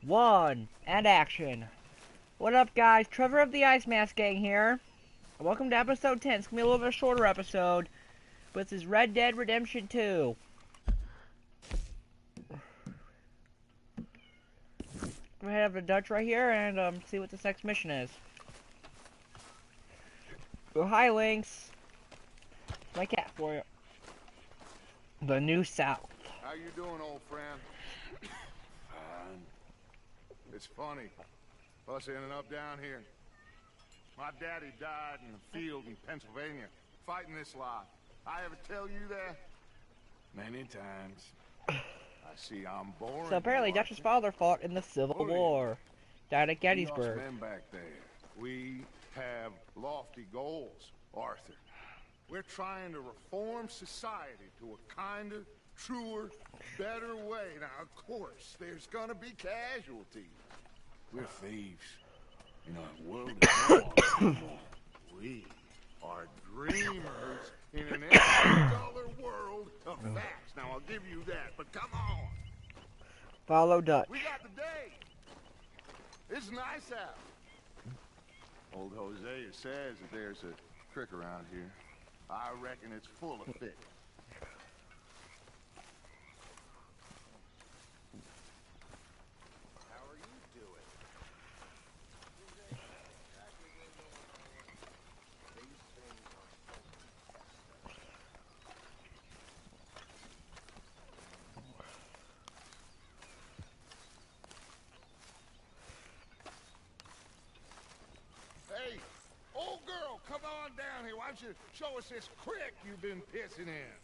One, and action. What up, guys? Trevor of the Ice Mask Gang here. Welcome to episode 10. It's going to be a little bit shorter episode, but this is Red Dead Redemption 2. Go ahead, have the Dutch right here and see what this next mission is. Oh, hi, Lynx. My cat for you. The New South. How you doing, old friend? Fine. It's funny, us ending up down here. My daddy died in the field in Pennsylvania, fighting this lot. I ever tell you that? Many times. I see I'm boring. So apparently Dutch's father fought in the Civil War. Died at Gettysburg. Men back there. We have lofty goals, Arthur. We're trying to reform society to a kinder, truer, better way. Now, of course, there's gonna be casualties. We're thieves. You know, the world is wrong. We are dreamers in an ever-duller world of facts. Now, I'll give you that, but come on. Follow Dutch. We got the day. It's nice out. Old Hosea says that there's a trick around here. I reckon it's full of fish. How are you doing? Hey, old girl, come on down here. Why don't you show us this creek you've been pissing in?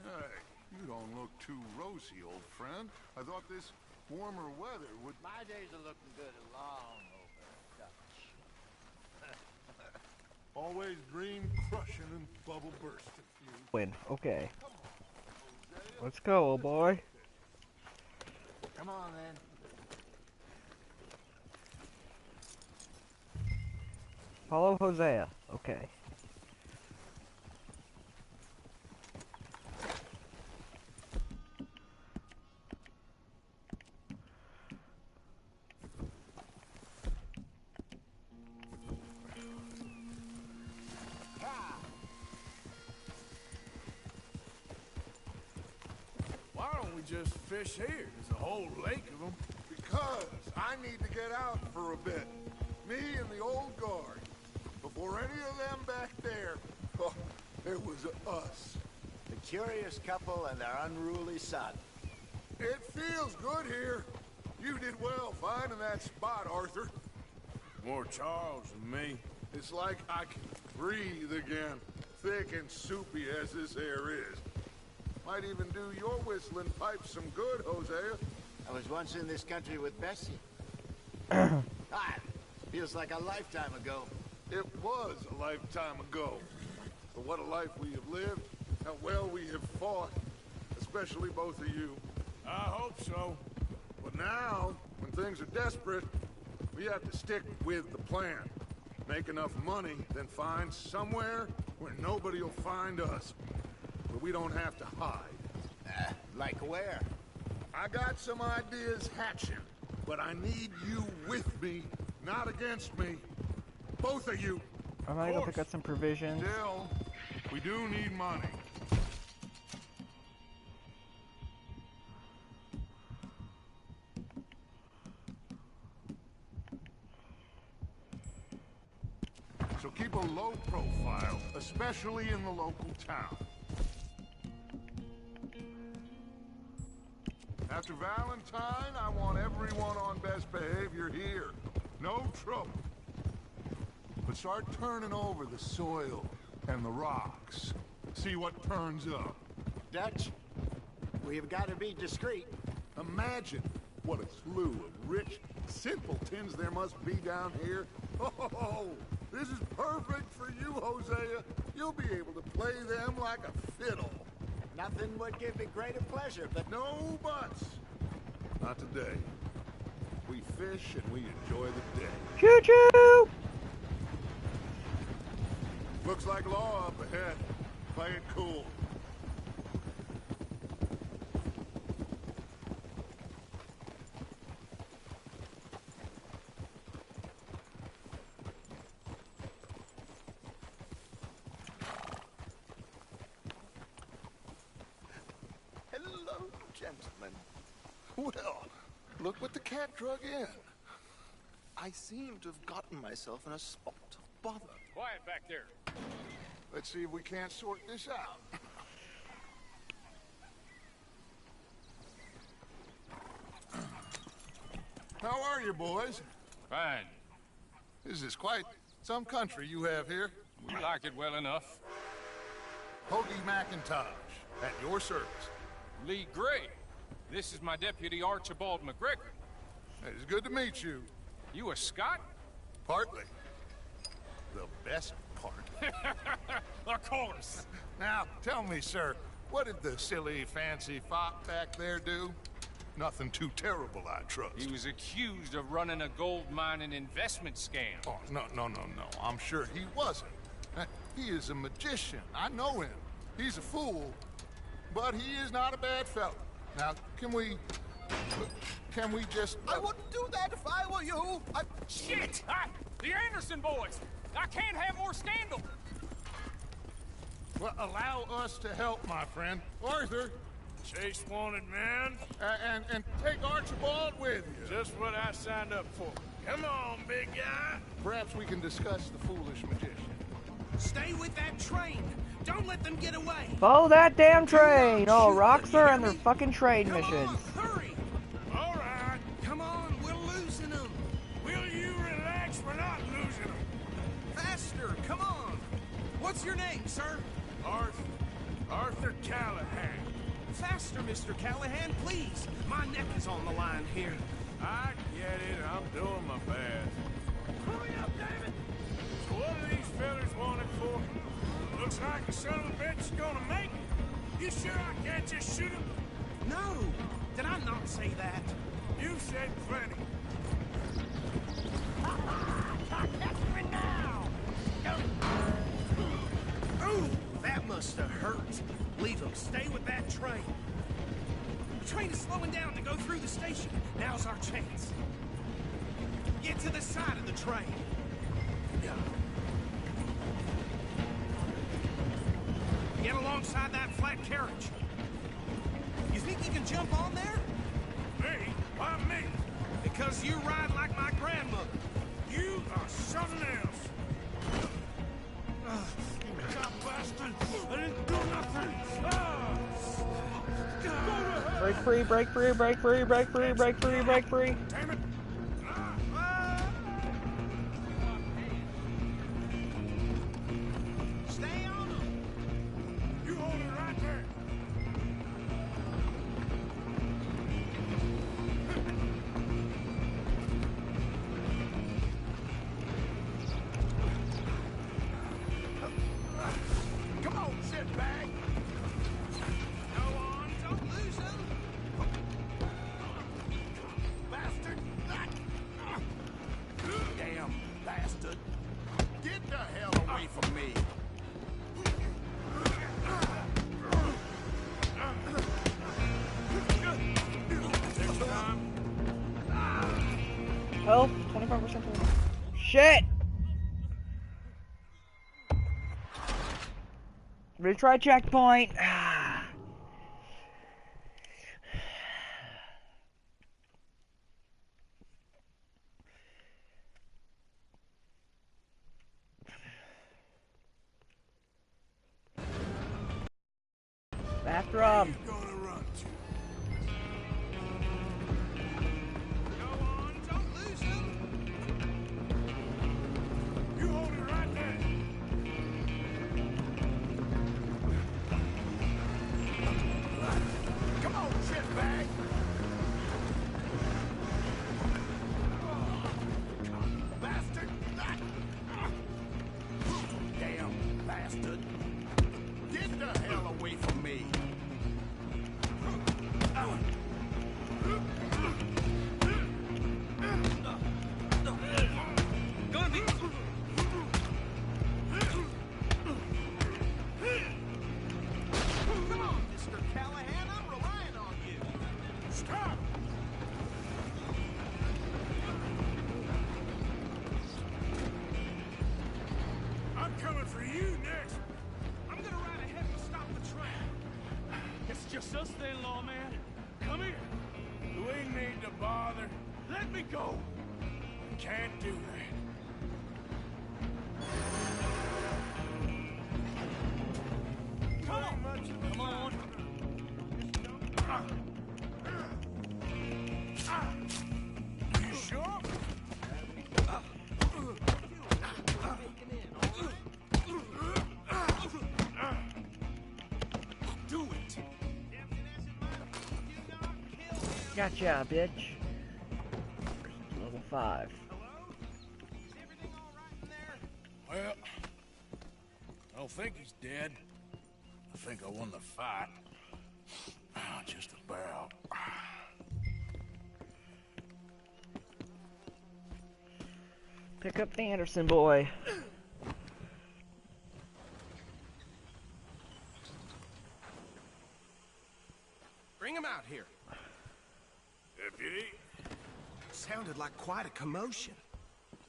Hey, you don't look too rosy, old friend. I thought this warmer weather would... My days are looking good along over Dutch. Always dream crushing and bubble bursting. Win. Okay. Let's go, old boy. Come on, then. Follow Hosea. Okay. Why don't we just fish here? There's a whole lake of them. Because I need to get out for a bit. Me and the old guard. Before any of them back there, oh, there was us. The curious couple and their unruly son. It feels good here. You did well finding that spot, Arthur. More Charles than me. It's like I can breathe again, thick and soupy as this air is. Might even do your whistling pipes some good, Hosea. I was once in this country with Bessie. Feels like a lifetime ago. It was a lifetime ago. But what a life we have lived, how well we have fought, especially both of you. I hope so. But now, when things are desperate, we have to stick with the plan. Make enough money, then find somewhere where nobody will find us. Where we don't have to hide. Like where? I got some ideas hatching, but I need you with me, not against me. Both of you. I'm gonna go pick up some provisions. Still, we do need money. So keep a low profile, especially in the local town. After Valentine, I want everyone on best behavior here. No trouble. But start turning over the soil and the rocks. See what turns up. Dutch, we've got to be discreet. Imagine what a slew of rich simpletons there must be down here. Oh, this is perfect for you, Hosea. You'll be able to play them like a fiddle. Nothing would give me greater pleasure, but... No buts. Not today. We fish and we enjoy the day. Choo-choo! Looks like law up ahead. Play it cool. gentlemen. Well, look what the cat drug in. I seem to have gotten myself in a spot of bother. Quiet back there. Let's see if we can't sort this out. How are you, boys? Fine. This is quite some country you have here. We like it well enough. Hoagie McIntosh, at your service. Lee Gray. This is my deputy Archibald McGregor. It's good to meet you. You a Scot? Partly. The best part. Of course. Now, tell me, sir, what did the silly, fancy fop back there do? Nothing too terrible, I trust. He was accused of running a gold mining investment scam. Oh, no. I'm sure he wasn't. He is a magician. I know him. He's a fool, but he is not a bad fellow. Now, can we just... I wouldn't do that if I were you. Shit! The Anderson boys! I can't have more scandal! Well, allow us to help, my friend. Arthur, Chase wanted man. and take Archibald with you. Just what I signed up for. Come on, big guy. Perhaps we can discuss the foolish magician. Stay with that train. Don't let them get away. Follow that damn train! Oh, Rockstar and their fucking train Come missions. on, hurry. All right. Come on, we're losing them. Will you relax? We're not losing them. Faster, come on. What's your name, sir? Arthur Callahan. Faster, Mr. Callahan, please. My neck is on the line here. I get it. I'm doing my best. Hurry up, damn it. So what are these fellas wanted for? Looks like the son of a bitch is gonna make it. You sure I can't just shoot him? No, did I not say that? You said plenty. Ooh, that must have hurt. Leave them. Stay with that train. The train is slowing down to go through the station. Now's our chance. Get to the side of the train. Yeah. Get alongside that flat carriage. You think you can jump on there? Me? Why me? Because you ride like my grandmother. You are something else. God bastard! I didn't do nothing! Break free, break free, break free, break free, break free, break free. Damn it! Stay on them. You hold it right there. Come on, sit back. Go on, don't lose them. Bastard. Damn bastard. Get the hell away from me. Health, 25%. Shit! Retry checkpoint. Bathroom. Gonna run to. Go on, don't lose them. You hold it right there. Come on, shitbag. Bastard. Damn bastard. Get the hell away from me. bother. Let me go. Can't do that. Come on. Come on. You sure? Do it. Gotcha, bitch. Level 5. Well, I don't think he's dead. I think I won the fight. Just about. Pick up the Anderson boy. Bring him out here. Deputy, Sounded like quite a commotion.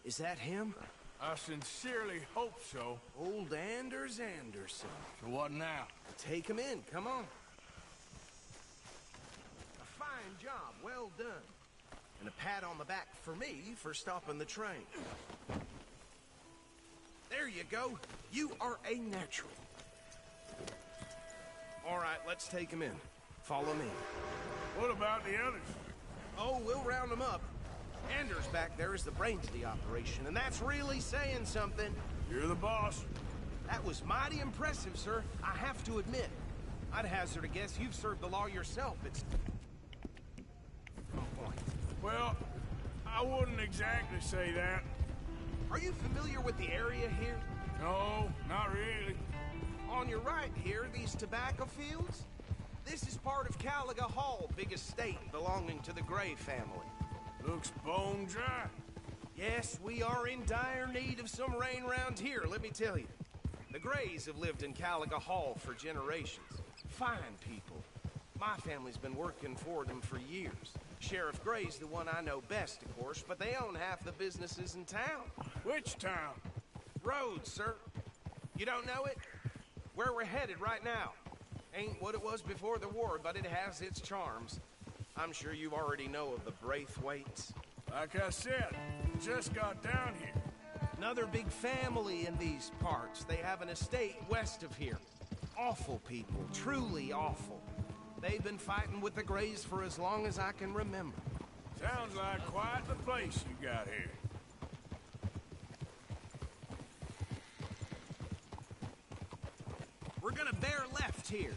Is that him? I sincerely hope so. Old Anders Anderson. So what now? Take him in, come on. A fine job, well done. And a pat on the back for me for stopping the train. There you go. You are a natural. All right, let's take him in. Follow me. What about the others? Oh, we'll round them up. Anders back there is the brains of the operation, and that's really saying something. You're the boss. That was mighty impressive, sir. I have to admit. I'd hazard a guess you've served the law yourself. It's... Well, I wouldn't exactly say that. Are you familiar with the area here? No, not really. On your right here, these tobacco fields? This is part of Caliga Hall, big estate belonging to the Gray family. Looks bone dry. Yes, we are in dire need of some rain round here, let me tell you. The Grays have lived in Caliga Hall for generations. Fine people. My family's been working for them for years. Sheriff Gray's the one I know best, of course, but they own half the businesses in town. Which town? Rhodes, sir. You don't know it? Where we're headed right now. Ain't what it was before the war, but it has its charms. I'm sure you already know of the Braithwaites. Like I said, just got down here. Another big family in these parts. They have an estate west of here. Awful people, truly awful. They've been fighting with the Grays for as long as I can remember. Sounds like quite the place you got here. We're gonna bear left here.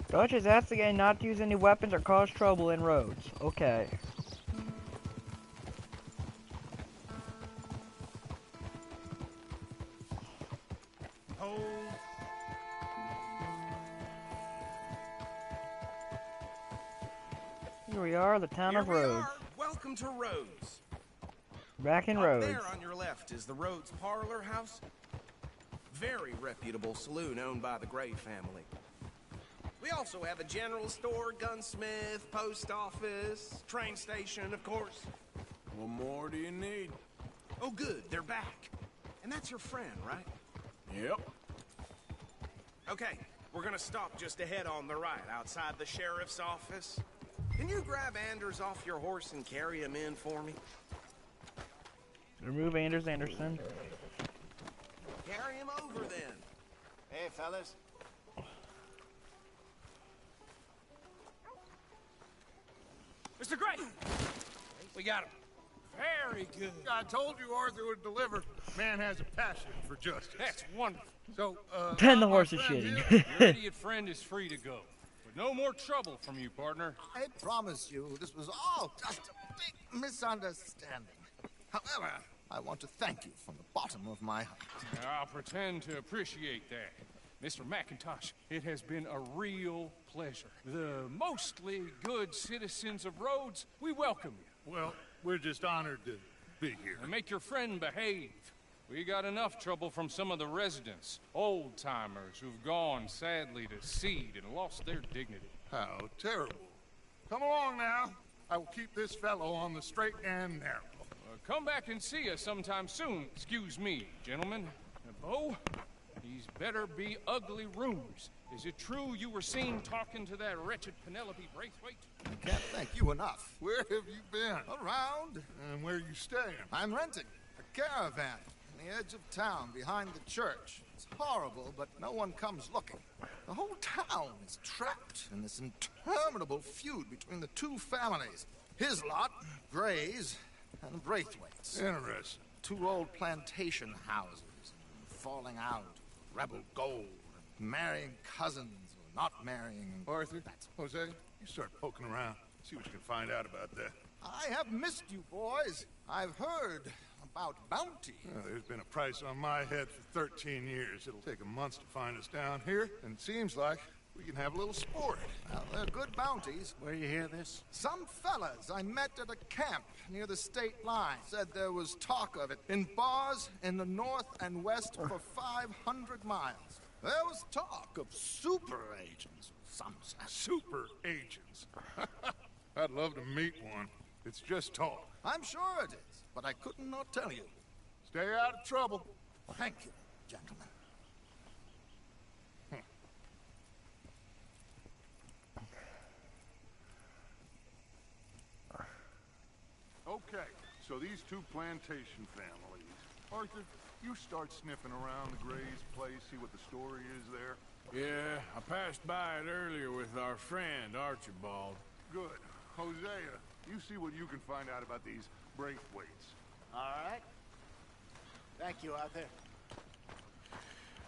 Dutch is asked again not to use any weapons or cause trouble in Rhodes. Okay. Hold. Here we are, the town Here of we Rhodes. are. Welcome to Rhodes. Back in Up Rhodes. there on your left is the Rhodes Parlor House. Very reputable saloon owned by the Gray family. We also have a general store, gunsmith, post office, train station, of course. What more do you need? Oh, good, they're back. And that's your friend, right? Yep. Okay, we're gonna stop just ahead on the right, outside the sheriff's office. Can you grab Anders off your horse and carry him in for me? Remove Anders Anderson. Carry him over, then. Hey, fellas. Mr. Gray! We got him. Very good. I told you Arthur would deliver. Man has a passion for justice. That's wonderful. So, Then the my horse is friend shitting. here- Your idiot friend is free to go. With no more trouble from you, partner. I promise you, this was all just a big misunderstanding. However, I want to thank you from the bottom of my heart. I'll pretend to appreciate that. Mr. McIntosh, it has been a real pleasure. The mostly good citizens of Rhodes, we welcome you. Well, we're just honored to be here. And make your friend behave. We got enough trouble from some of the residents, old-timers who've gone, sadly, to seed and lost their dignity. How terrible. Come along now. I will keep this fellow on the straight and narrow. Come back and see us sometime soon. Excuse me, gentlemen. Bo, These better be ugly rumors. Is it true you were seen talking to that wretched Penelope Braithwaite? I can't thank you enough. Where have you been? Around, And where you staying? I'm renting a caravan on the edge of town behind the church. It's horrible, but no one comes looking. The whole town is trapped in this interminable feud between the two families. His lot, Gray's, and Braithwaite's. Interesting. Two old plantation houses, falling out, rebel gold, and marrying cousins or not marrying. Arthur, Jose, you start poking around. See what you can find out about that. I have missed you, boys. I've heard about bounty. Well, there's been a price on my head for 13 years. It'll take a month to find us down here, and it seems like we can have a little sport. Well, they're good bounties. Where you hear this? Some fellas I met at a camp near the state line said there was talk of it in bars in the north and west for 500 miles. There was talk of super agents, some said. Super agents. I'd love to meet one. It's just talk. I'm sure it is, but I couldn't not tell you. Stay out of trouble. Thank you, gentlemen. Okay, so these two plantation families. Arthur, you start sniffing around the Gray's place, see what the story is there. Yeah, I passed by it earlier with our friend, Archibald. Good. Hosea, you see what you can find out about these Braithwaites. All right. Thank you, Arthur.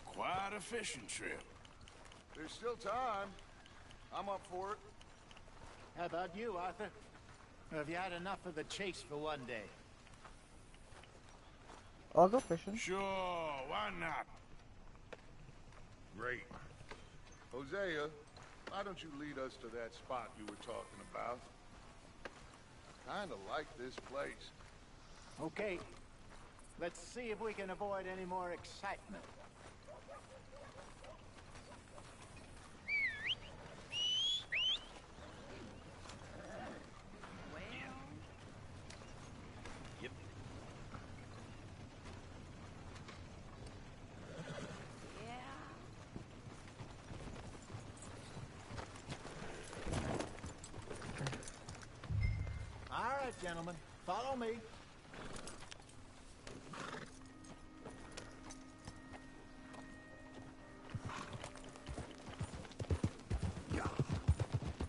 Quite a fishing trip. There's still time. I'm up for it. How about you, Arthur? Or have you had enough of the chase for one day? I'll go fishing. Sure, why not? Great. Hosea, why don't you lead us to that spot you were talking about? Kinda like this place. Okay. Let's see if we can avoid any more excitement. All right, gentlemen, follow me.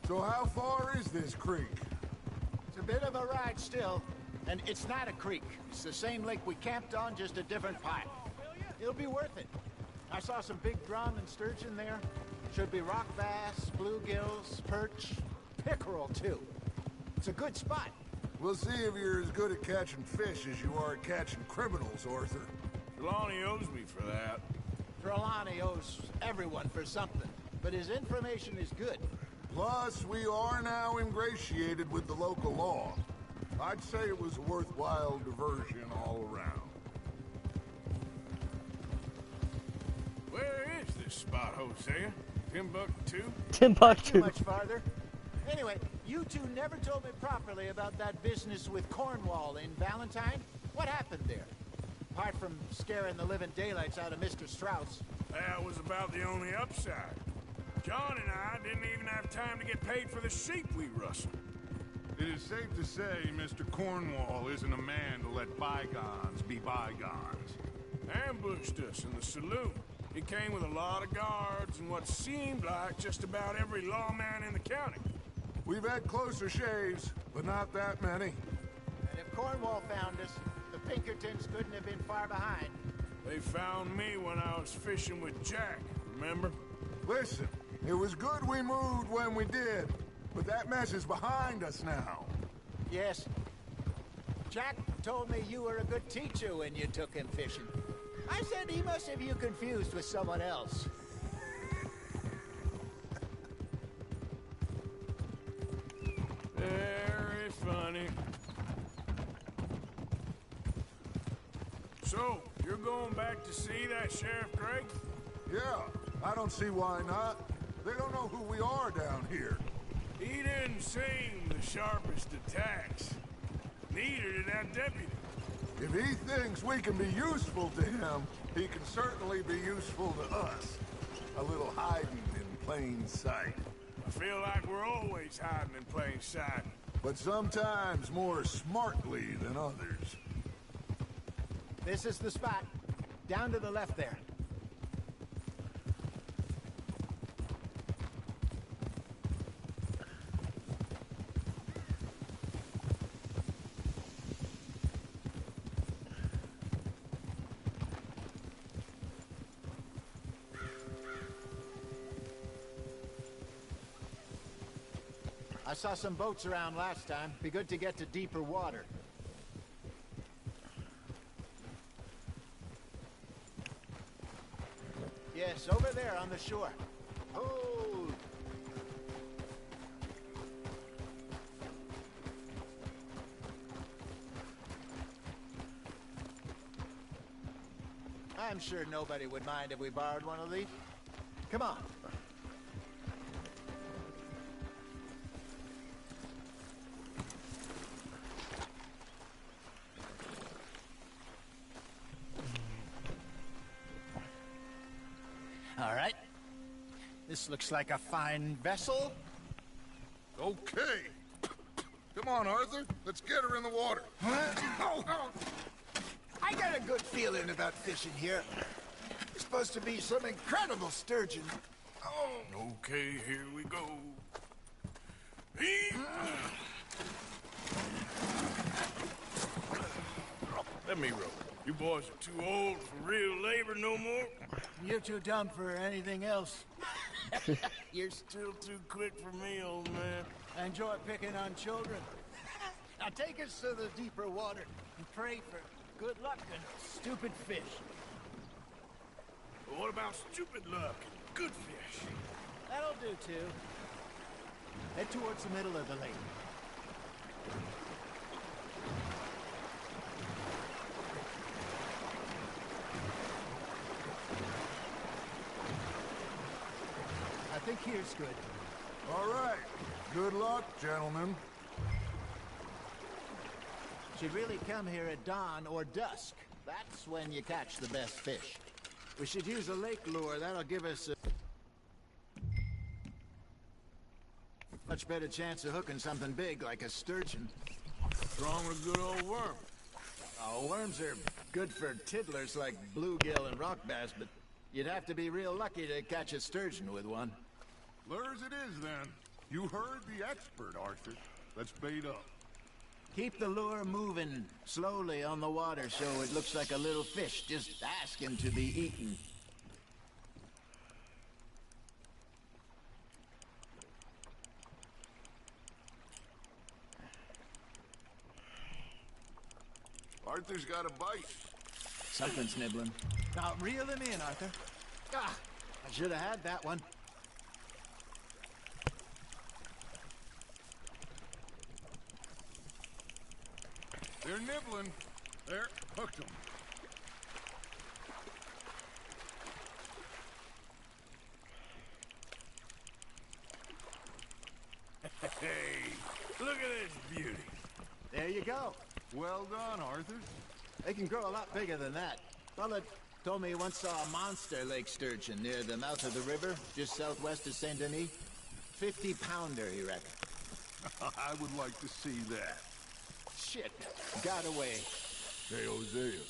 So how far is this creek? It's a bit of a ride still, and it's not a creek. It's the same lake we camped on, just a different pipe. It'll be worth it. I saw some big drum and sturgeon there. Should be rock bass, bluegills, perch, pickerel too. It's a good spot. We'll see if you're as good at catching fish as you are at catching criminals, Arthur. Trelawney owes me for that. Trelawney owes everyone for something, but his information is good. Plus, we are now ingratiated with the local law. I'd say it was a worthwhile diversion all around. Where is this spot, Hosea? Timbuktu? Too Timbuktu. much farther. Anyway, you two never told me properly about that business with Cornwall in Valentine. What happened there? Apart from scaring the living daylights out of Mr. Strauss. That was about the only upside. John and I didn't even have time to get paid for the sheep we rustled. It is safe to say Mr. Cornwall isn't a man to let bygones be bygones. Ambushed us in the saloon. He came with a lot of guards and what seemed like just about every lawman in the county. We've had closer shaves, but not that many. And if Cornwall found us, the Pinkertons couldn't have been far behind. They found me when I was fishing with Jack, remember? Listen, it was good we moved when we did, but that mess is behind us now. Yes. Jack told me you were a good teacher when you took him fishing. I said he must have you confused with someone else. Very funny. So, you're going back to see that Sheriff Gregg? Yeah, I don't see why not. They don't know who we are down here. He didn't seem the sharpest attacks. Neither did that deputy. If he thinks we can be useful to him, He can certainly be useful to us. A little hiding in plain sight. I feel like we're always hiding in plain sight. But sometimes more smartly than others. This is the spot. Down to the left there. I saw some boats around last time. Be good to get to deeper water. Yes, over there on the shore. Hold! I'm sure nobody would mind if we borrowed one of these. Come on. All right. This looks like a fine vessel. Okay. Come on, Arthur. Let's get her in the water. I got a good feeling about fishing here. It's supposed to be some incredible sturgeon. Okay, here we go. Let me row. You boys are too old for real labor no more. You're too dumb for anything else. You're still too quick for me, old man. I enjoy picking on children. Now take us to the deeper water and pray for good luck and stupid fish. But what about stupid luck and good fish? That'll do, too. Head towards the middle of the lake. I think here's good. All right. Good luck, gentlemen. Should really come here at dawn or dusk. That's when you catch the best fish. We should use a lake lure. That'll give us a much better chance of hooking something big like a sturgeon. What's wrong with a good old worm? Oh, worms are good for tiddlers like bluegill and rock bass, but you'd have to be real lucky to catch a sturgeon with one. Lures it is, then. You heard the expert, Arthur. Let's bait up. Keep the lure moving slowly on the water so it looks like a little fish just asking to be eaten. Arthur's got a bite. Something's nibbling. Now reel him in, Arthur. Ah, I should have had that one. They're nibbling. There, hooked them. Hey, look at this beauty. There you go. Well done, Arthur. They can grow a lot bigger than that. Fella told me he once saw a monster lake sturgeon near the mouth of the river, just southwest of Saint Denis. 50-pounder, he reckoned. I would like to see that. Shit, got away. Hey, Hosea.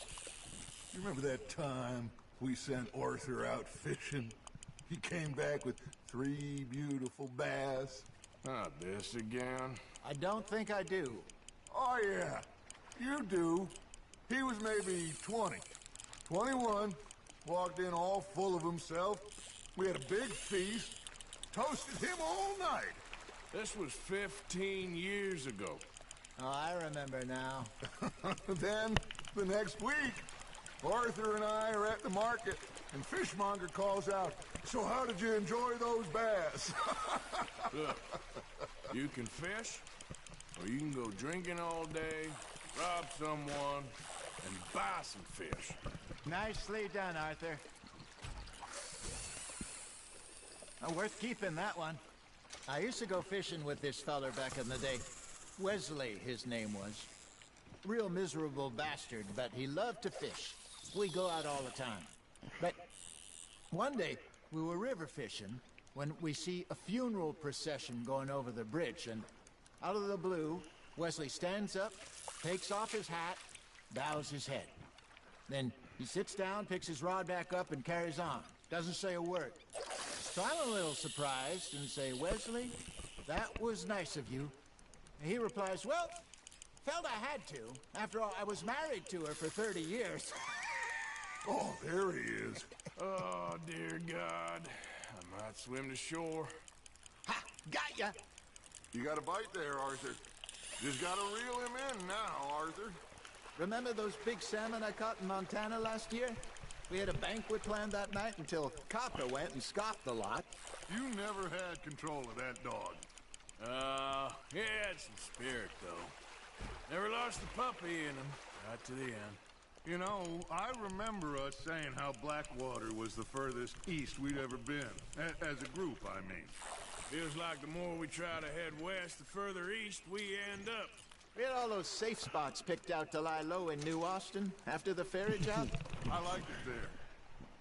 You remember that time we sent Arthur out fishing? He came back with 3 beautiful bass. Not this again. I don't think I do. Oh, yeah. You do. He was maybe 20. 21. Walked in all full of himself. We had a big feast. Toasted him all night. This was 15 years ago. Oh, I remember now. Then, the next week, Arthur and I are at the market, and Fishmonger calls out, "So how did you enjoy those bass?" Look, you can fish, or you can go drinking all day, rob someone, and buy some fish. Nicely done, Arthur. Worth keeping, that one. I used to go fishing with this feller back in the day. Wesley, his name was. Real miserable bastard, but he loved to fish. We go out all the time. But one day, we were river fishing when we see a funeral procession going over the bridge, and out of the blue, Wesley stands up, takes off his hat, bows his head. Then he sits down, picks his rod back up, and carries on. Doesn't say a word. So I'm a little surprised and say, Wesley, that was nice of you. And he replies, well, felt I had to. After all, I was married to her for 30 years. Oh, there he is. Oh, dear God. I might swim to shore. Ha! Got ya! You got a bite there, Arthur. Just gotta reel him in now, Arthur. Remember those big salmon I caught in Montana last year? We had a banquet planned that night until Copper went and scoffed the lot. You never had control of that dog. He had some spirit, though. Never lost the puppy in him. Right to the end. You know, I remember us saying how Blackwater was the furthest east we'd ever been. As a group, I mean. Feels like the more we try to head west, the further east we end up. We had all those safe spots picked out to lie low in New Austin after the ferry job. I liked it there.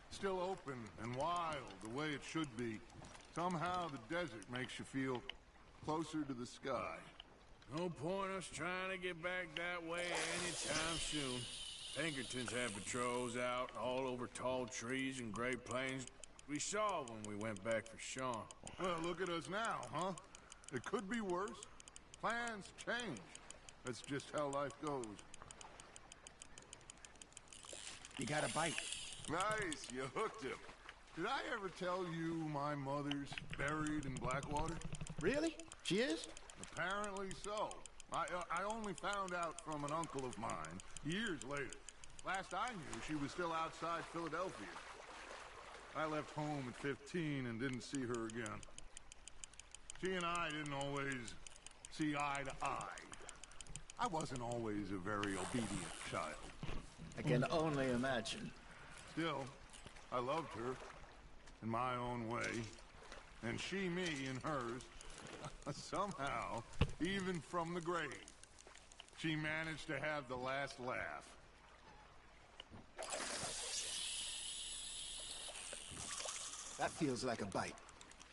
Still open and wild, the way it should be. Somehow the desert makes you feel closer to the sky. No point us trying to get back that way anytime soon. Pinkertons had patrols out all over tall trees and Great Plains. We saw when we went back for Sean. Well, look at us now, huh? It could be worse. Plans change. That's just how life goes. You got a bite. Nice, you hooked him. Did I ever tell you my mother's buried in Blackwater? Really? She is? Apparently so. I only found out from an uncle of mine years later. Last I knew, she was still outside Philadelphia. I left home at 15 and didn't see her again. She and I didn't always see eye to eye. I wasn't always a very obedient child. I can only imagine. Still, I loved her in my own way, and she me in hers. Somehow, even from the grave, she managed to have the last laugh. That feels like a bite.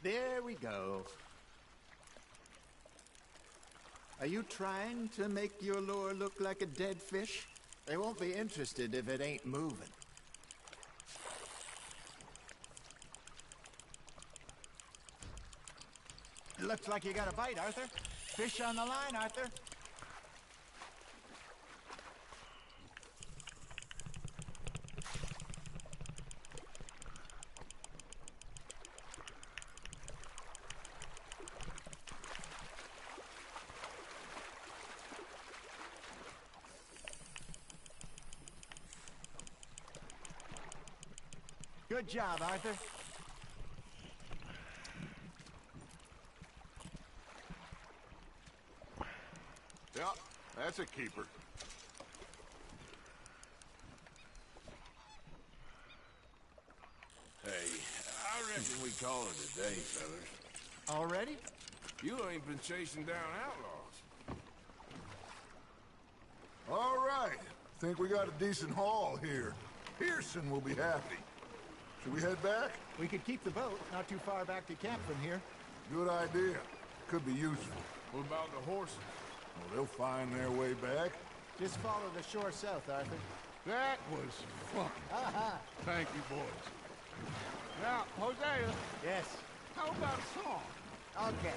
There we go. Are you trying to make your lure look like a dead fish? They won't be interested if it ain't moving. It looks like you got a bite, Arthur. Fish on the line, Arthur. Good job, Arthur. Yeah, that's a keeper. Hey, I reckon we call it a day, fellas. Already? You ain't been chasing down outlaws. All right. Think we got a decent haul here. Pearson will be happy. Should we head back? We could keep the boat not too far back to camp from here. Good idea. Could be useful. What about the horses? Well, they'll find their way back. Just follow the shore south, Arthur. That was fun. Thank you, boys. Now, Hosea, Yes. how about a song? Okay.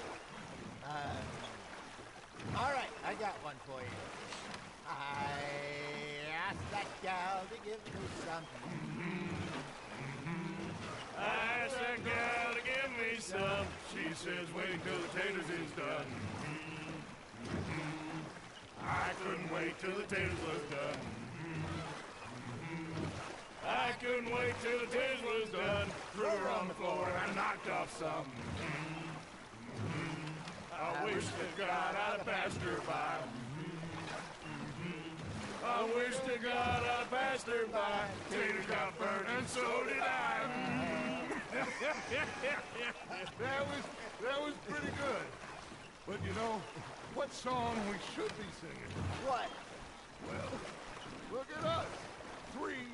All right, I got one for you. I asked that gal to give me something. I asked that gal to give me some. She says wait till the taters is done. I couldn't wait till the taters was done. I couldn't wait till the taters was done. Threw her on the floor and I knocked off some. I wish to God I'd have passed her by. I wish to God I'd passed her by. Taters got burned and so did I. That was pretty good. But you know, what song we should be singing? What? Well, look at us. three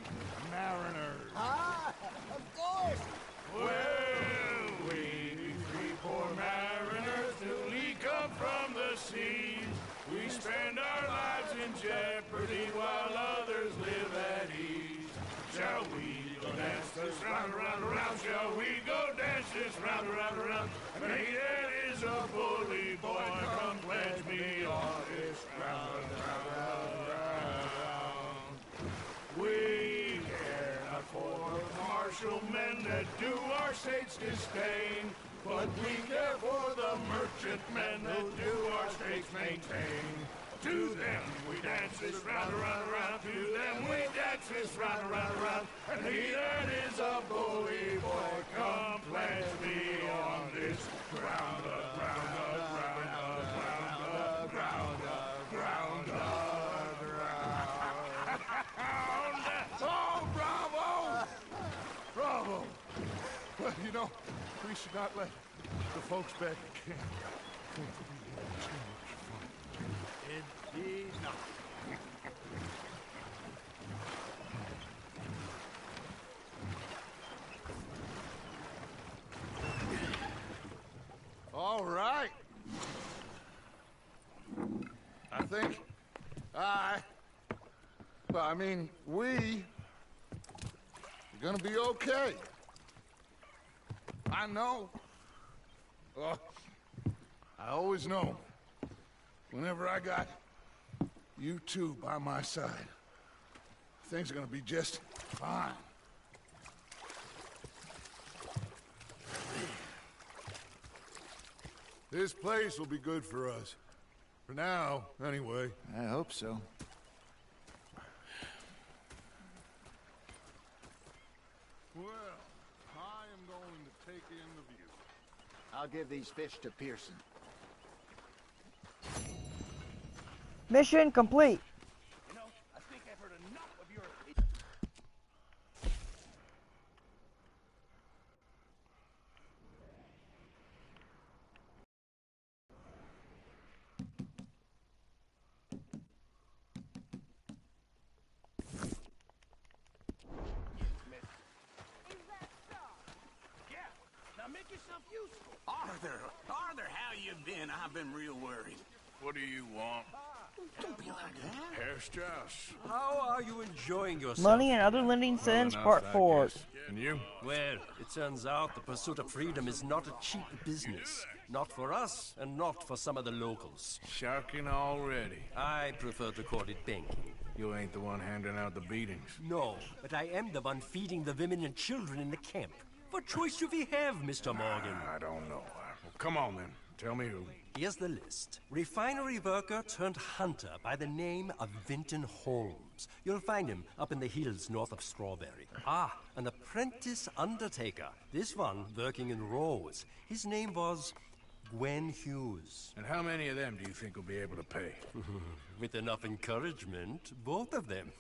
mariners. Ah, of course. Well, we three poor mariners newly come from the seas. We spend our lives in jeopardy while others live at ease. Shall we go dance this round, around, around? Shall we go dance this round, around, around? And he that is a bully boy, come pledge me on this round, round, round, round. We care not for the martial men that do our state's disdain, but we care for the merchant men that do our states maintain. To them we dance this round, around, around. To them we dance this round, around, around. And he that is a bully boy, come pledge me on this ground, ground, ground, ground, ground, ground, ground. Oh, bravo! Bravo! Well, you know, we should not let the folks back at camp think we had too much fun. Indeed not. All right. I think we are gonna be okay. I know. Oh, I always know. Whenever I got you two by my side, things are gonna be just fine. This place will be good for us. For now, anyway. I hope so. Well, I am going to take in the view. I'll give these fish to Pearson. Mission complete. You know, I think I've heard enough of your... Yeah, now make yourself useful. Arthur, how you been? I've been real worried. What do you want? Don't be like that. Herr Strauss. How are you enjoying yourself? Money and Other Lending Sins, Part 4. And you? Well, it turns out the pursuit of freedom is not a cheap business. Not for us, and not for some of the locals. Shocking already. I prefer to call it banking. You ain't the one handing out the beatings. No, but I am the one feeding the women and children in the camp. What choice do we have, Mr. Morgan? I don't know. Well, come on then. Tell me who. Here's the list. Refinery worker turned hunter by the name of Vinton Holmes. You'll find him up in the hills north of Strawberry. Ah, an apprentice undertaker. This one working in Rose. His name was Gwen Hughes. And how many of them do you think will be able to pay? With enough encouragement, both of them.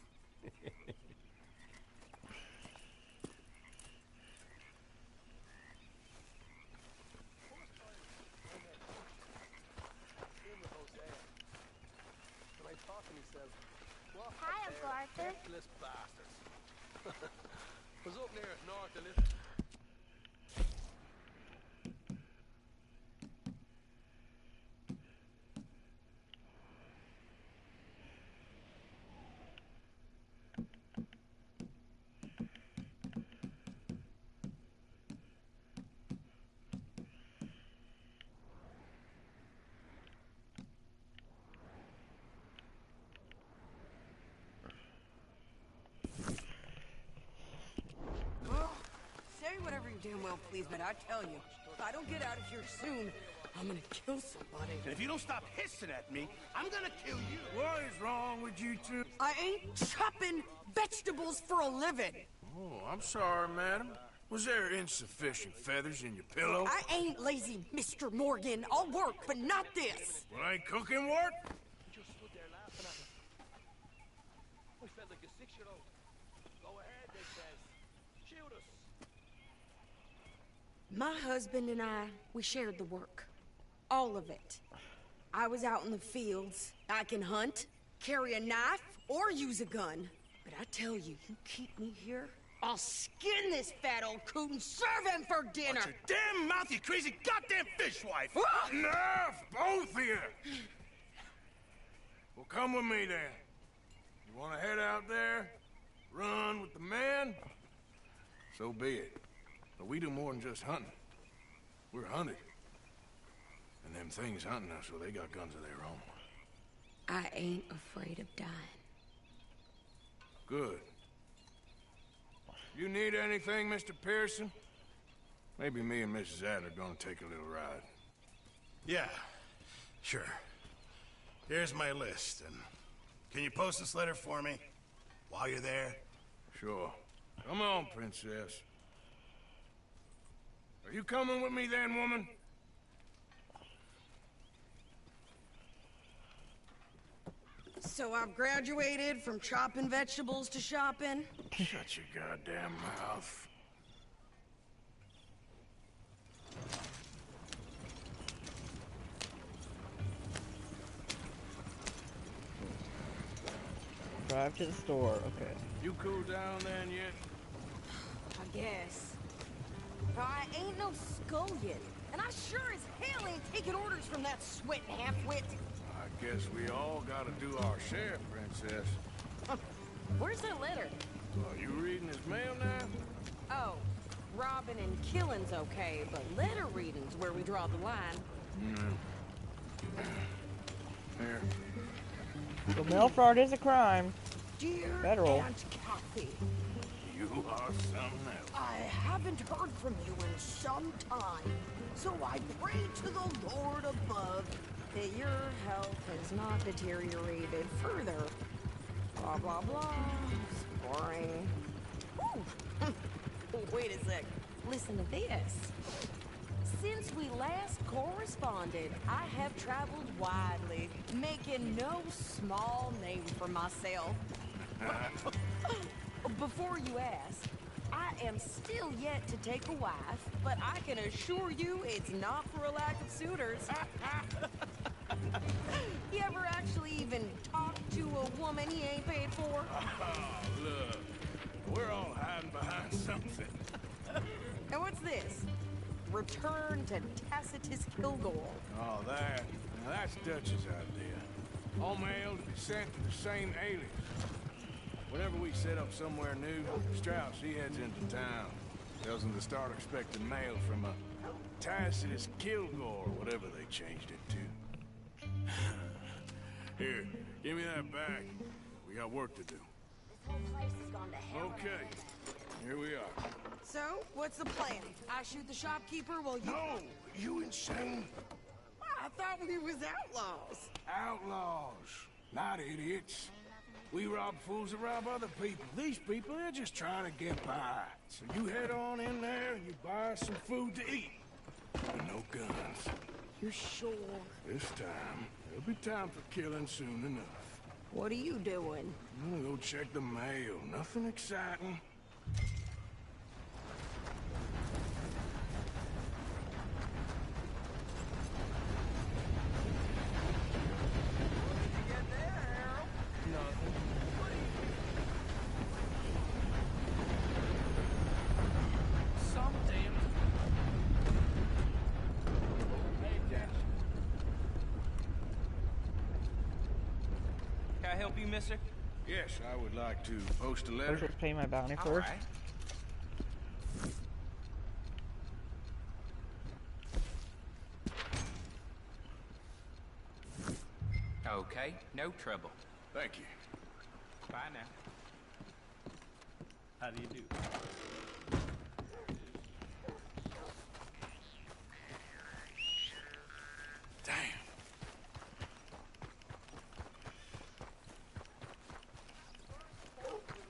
Hi, Uncle Arthur. Was up near north a little. Say whatever you damn well please, but I tell you, if I don't get out of here soon, I'm gonna kill somebody. And if you don't stop hissing at me, I'm gonna kill you. What is wrong with you two? I ain't chopping vegetables for a living. Oh, I'm sorry, madam. Was there insufficient feathers in your pillow? I ain't lazy, Mr. Morgan. I'll work, but not this. Well, ain't cooking work? Just stood there laughing at him. We felt like a 6-year-old. Go ahead, they says. Shoot us. My husband and I, we shared the work. All of it. I was out in the fields. I can hunt, carry a knife, or use a gun. But I tell you, you keep me here, I'll skin this fat old coot and serve him for dinner! Watch your damn mouth, you crazy goddamn fishwife! Enough, both of you! Well, come with me, then. You want to head out there? Run with the men? So be it. But we do more than just hunting. We're hunted. And them things hunting us, so they got guns of their own. I ain't afraid of dying. Good. You need anything, Mr. Pearson? Maybe me and Mrs. Adler are gonna take a little ride. Yeah, sure. Here's my list, and can you post this letter for me while you're there? Sure. Come on, Princess. Are you coming with me then, woman? So I've graduated from chopping vegetables to shopping? Shut your goddamn mouth. Drive to the store, okay. You cool down then yet? I guess. But I ain't no scullion, and I sure as hell ain't taking orders from that sweating half-wit. I guess we all gotta do our share, Princess. Where's that letter? Are you reading his mail now? Oh, robbing and killing's okay, but letter reading's where we draw the line. Here. So mail fraud is a crime. Dear Federal. Aunt Kathy, You are something else. I haven't heard from you in some time, so I pray to the Lord above that your health has not deteriorated further. Blah, blah, blah. It's boring. Ooh. Wait a sec. Listen to this. Since we last corresponded, I have traveled widely, making no small name for myself. Before you ask, I am still yet to take a wife, but I can assure you it's not for a lack of suitors. You ever actually even talk to a woman he ain't paid for? Oh, look. We're all hiding behind something. And what's this? Return to Tacitus Kilgore. Oh, that. Now that's Dutch's idea. All mail to be sent to the same alias. Whenever we set up somewhere new, Strauss, he heads into town. Tells them to start expecting mail from a Tacitus Kilgore, or whatever they changed it to. Here, give me that back. We got work to do. This whole place has gone to hell. Okay, here we are. So, what's the plan? I shoot the shopkeeper while you... No! You insane? I thought we was outlaws. Outlaws, not idiots. We rob fools that rob other people. These people, they're just trying to get by. So you head on in there and you buy some food to eat. And no guns. You're sure? This time, there'll be time for killing soon enough. What are you doing? I'm gonna go check the mail. Nothing exciting. Can I help you, mister? Yes, I would like to post a First, letter. let's pay my bounty All first. right. Okay, no trouble. Thank you. Bye now. How do you do? Damn.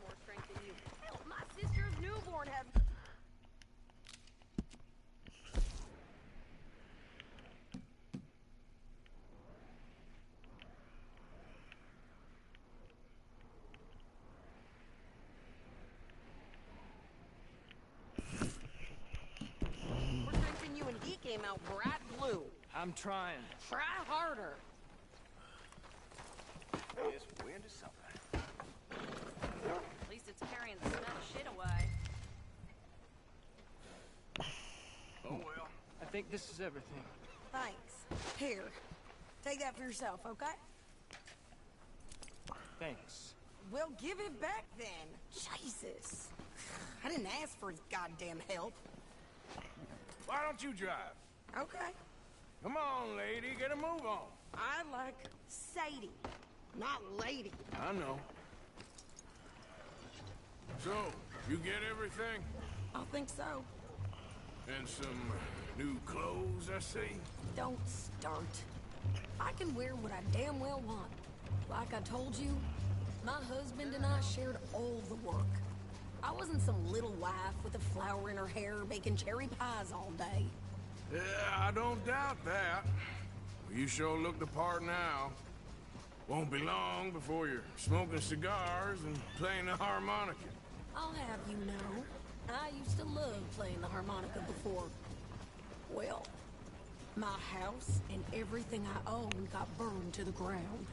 More strength than you. Hell, my sister's newborn had... More strength than you, and he came out bright blue. I'm trying. Try harder. This wind is something. carrying the smell of shit away. Oh well. I think this is everything. Thanks. Here. Take that for yourself, okay? Thanks. Well, give it back then. Jesus. I didn't ask for his goddamn help. Why don't you drive? Okay. Come on, lady, get a move on. I like Sadie, not lady. I know. So, you get everything? I think so. And some new clothes, I see? Don't start. I can wear what I damn well want. Like I told you, my husband and I shared all the work. I wasn't some little wife with a flower in her hair baking cherry pies all day. Yeah, I don't doubt that. You sure look the part now. Won't be long before you're smoking cigars and playing the harmonica. I'll have you know, I used to love playing the harmonica before. Well, my house and everything I owned got burned to the ground.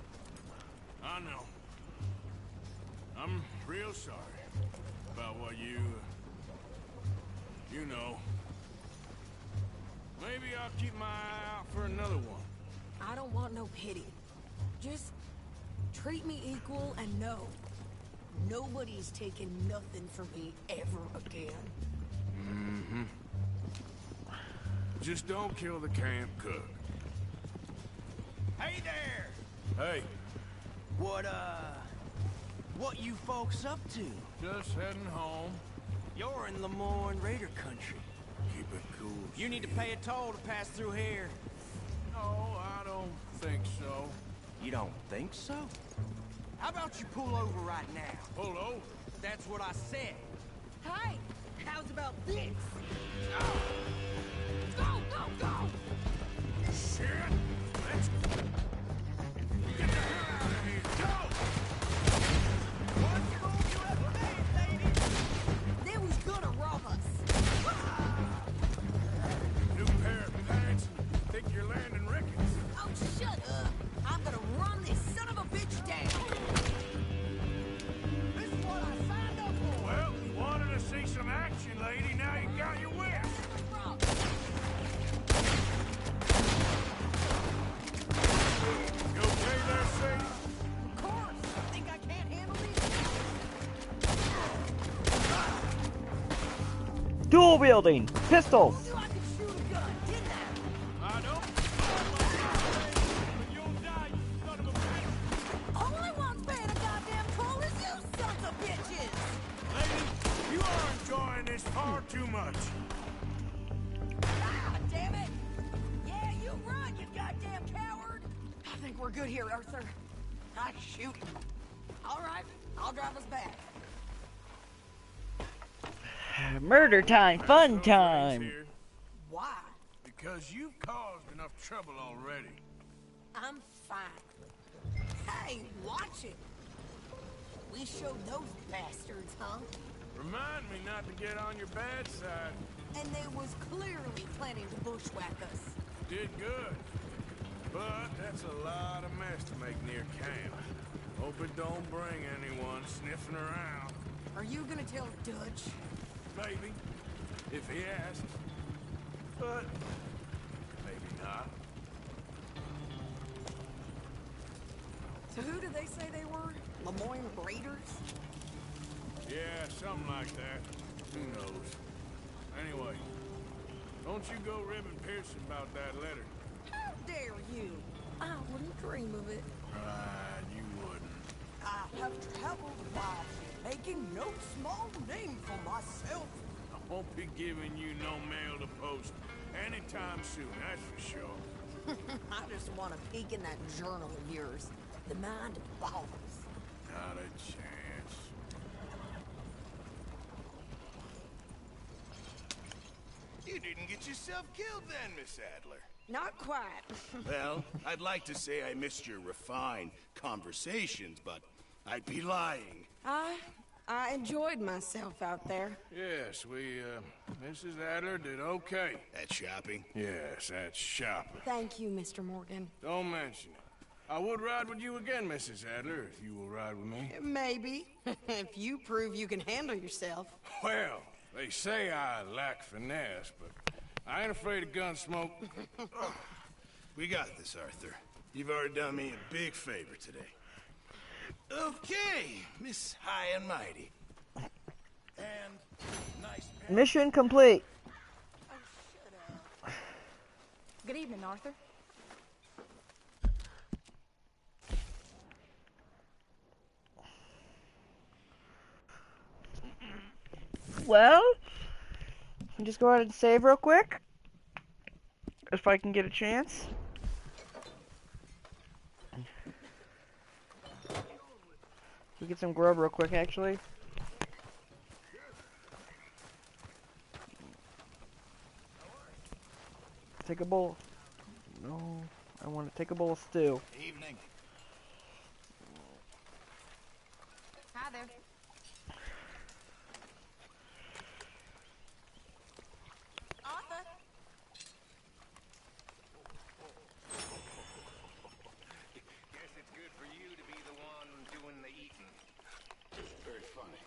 I know. I'm real sorry about what you know. Maybe I'll keep my eye out for another one. I don't want no pity. Just treat me equal and know nobody's taking nothing from me ever again. Mm-hmm. Just don't kill the camp cook. Hey there! Hey, What you folks up to? just heading home. You're in Lemoyne Raider country. Keep it cool. You need to pay a toll to pass through here. No, I don't think so. You don't think so? How about you pull over right now? Pull over? That's what I said. Hey, how's about this? Go, go, go! Shit! Let's get the hell out of here! Go! What move you ever made, lady? They was gonna rob us. New pair of pants and think you're landing Ricketts. Oh, shut up. I'm gonna run this son of a bitch down. This is what I signed up for. Well, you wanted to see some action, lady. Now you got your wish. You okay there, Sadie? Of course. Think I can't handle these? Dual wielding pistols. I knew I could shoot a gun, didn't I? I don't. But you'll die, you son of a bitch. Only one's paying a goddamn toll is you sons of bitches! Lady, you are enjoying this far too much. Ah, damn it! Yeah, you run, you goddamn coward! I think we're good here, Arthur. I shoot him. All right, I'll drive us back. Murder time, fun Those time. rings here, Why? because you've caused enough trouble already. I'm fine. Hey, watch it! We showed those bastards, huh? Remind me not to get on your bad side. And they was clearly planning to bushwhack us. Did good. But that's a lot of mess to make near camp. Hope it don't bring anyone sniffing around. Are you gonna tell Dutch? Maybe. If he asks. But maybe not. So who did they say they were? Lemoyne Raiders? Yeah, something like that. Who knows? Anyway, don't you go ribbing Pearson about that letter. How dare you? I wouldn't dream of it. Right, you wouldn't. I have traveled by, making no small name for myself. I won't be giving you no mail to post anytime soon, that's for sure. I just want to peek in that journal of yours. The mind boggles. Not a chance. You didn't get yourself killed then, Miss Adler. Not quite. Well, I'd like to say I missed your refined conversations, but I'd be lying. I enjoyed myself out there. Yes, Mrs. Adler did okay. At shopping? Yes, that's shopping. Thank you, Mr. Morgan. Don't mention it. I would ride with you again, Mrs. Adler, if you will ride with me. Maybe. If you prove you can handle yourself. Well, they say I lack finesse, but I ain't afraid of gun smoke. We got this, Arthur. You've already done me a big favor today. Okay, Miss High and Mighty. And nice... Mission complete. Good evening, Arthur. Well, I'll just go ahead and save real quick, if I can get a chance. We'll get some grub real quick, actually. Take a bowl. No, I want to take a bowl of stew. Evening. Hi there. Arthur. Guess it's good for you to be the one doing the eating. Very funny.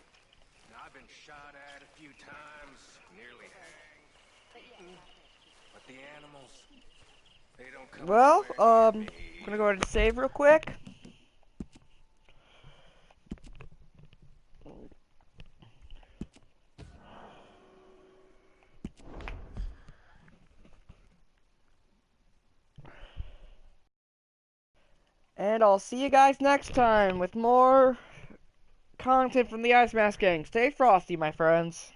Now, I've been shot at a few times, nearly hanged. But the animals, they don't come. Well, I'm gonna go ahead and save real quick. And I'll see you guys next time with more content from the Ice Mask Gang. Stay frosty, my friends.